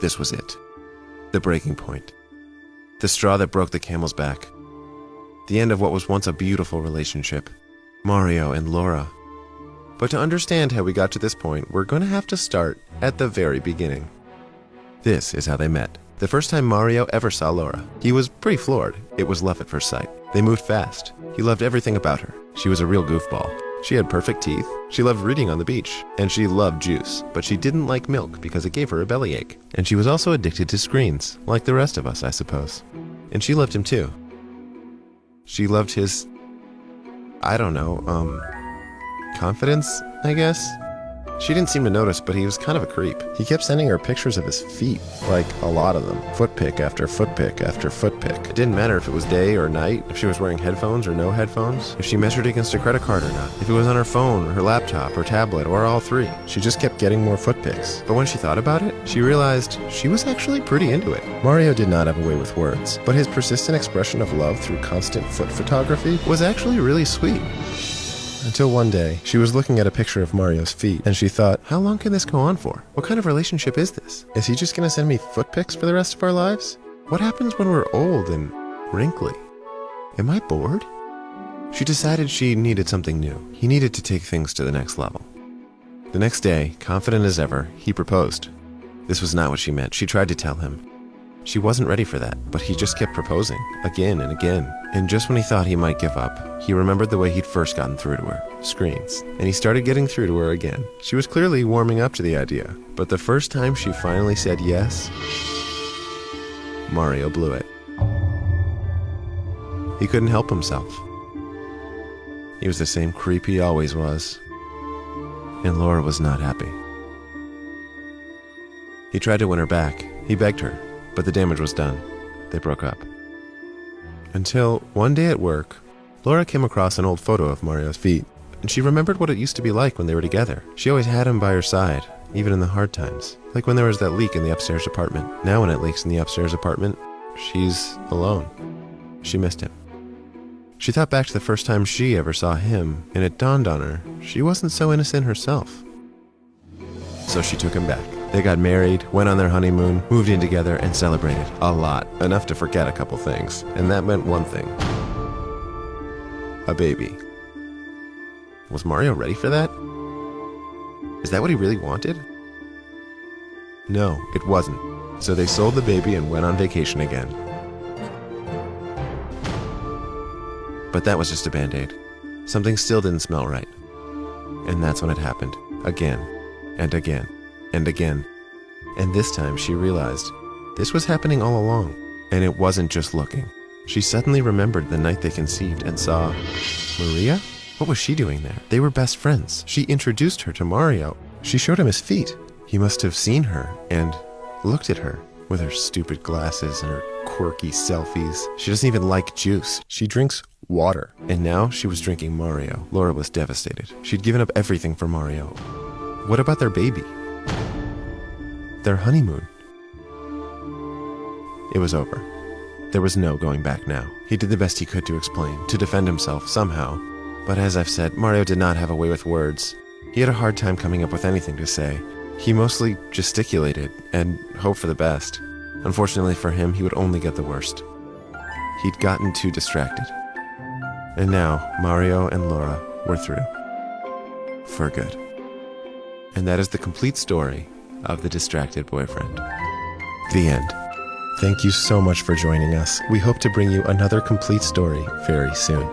This was it. The breaking point. The straw that broke the camel's back. The end of what was once a beautiful relationship. Mario and Laura. But to understand how we got to this point, we're going to have to start at the very beginning. This is how they met. The first time Mario ever saw Laura, he was pretty floored. It was love at first sight. They moved fast. He loved everything about her. She was a real goofball. She had perfect teeth. She loved reading on the beach. And she loved juice. But she didn't like milk because it gave her a bellyache. And she was also addicted to screens, like the rest of us, I suppose. And she loved him too. She loved his, I don't know, confidence, I guess? She didn't seem to notice, but he was kind of a creep. He kept sending her pictures of his feet, like a lot of them. Foot pic after foot pic after foot pic. It didn't matter if it was day or night, if she was wearing headphones or no headphones, if she measured against a credit card or not, if it was on her phone, or her laptop, or tablet, or all three. She just kept getting more foot pics. But when she thought about it, she realized she was actually pretty into it. Mario did not have a way with words, but his persistent expression of love through constant foot photography was actually really sweet. Until one day, she was looking at a picture of Mario's feet, and she thought, how long can this go on for? What kind of relationship is this? Is he just gonna send me foot pics for the rest of our lives? What happens when we're old and wrinkly? Am I bored? She decided she needed something new. He needed to take things to the next level. The next day, confident as ever, he proposed. This was not what she meant. She tried to tell him. She wasn't ready for that, but he just kept proposing, again and again. And just when he thought he might give up, he remembered the way he'd first gotten through to her, screens. And he started getting through to her again. She was clearly warming up to the idea, but the first time she finally said yes, Mario blew it. He couldn't help himself. He was the same creep he always was. And Laura was not happy. He tried to win her back. He begged her. But the damage was done. They broke up. Until one day at work, Laura came across an old photo of Mario's feet, and she remembered what it used to be like when they were together. She always had him by her side, even in the hard times. Like when there was that leak in the upstairs apartment. Now when it leaks in the upstairs apartment, she's alone. She missed him. She thought back to the first time she ever saw him, and it dawned on her she wasn't so innocent herself. So she took him back. They got married, went on their honeymoon, moved in together, and celebrated. A lot. Enough to forget a couple things. And that meant one thing. A baby. Was Mario ready for that? Is that what he really wanted? No, it wasn't. So they sold the baby and went on vacation again. But that was just a band-aid. Something still didn't smell right. And that's when it happened. Again. And again. And again. And this time she realized this was happening all along. And it wasn't just looking. She suddenly remembered the night they conceived and saw Maria? What was she doing there? They were best friends. She introduced her to Mario. She showed him his feet. He must have seen her and looked at her with her stupid glasses and her quirky selfies. She doesn't even like juice. She drinks water. And now she was drinking Mario. Laura was devastated. She'd given up everything for Mario. What about their baby? Their honeymoon? It was over. There was no going back now. He did the best he could to explain, to defend himself somehow. But as I've said, Mario did not have a way with words. He had a hard time coming up with anything to say. He mostly gesticulated and hoped for the best. Unfortunately for him, he would only get the worst. He'd gotten too distracted. And now, Mario and Laura were through. For good. And that is the complete story of The Distracted Boyfriend. The end. Thank you so much for joining us. We hope to bring you another complete story very soon.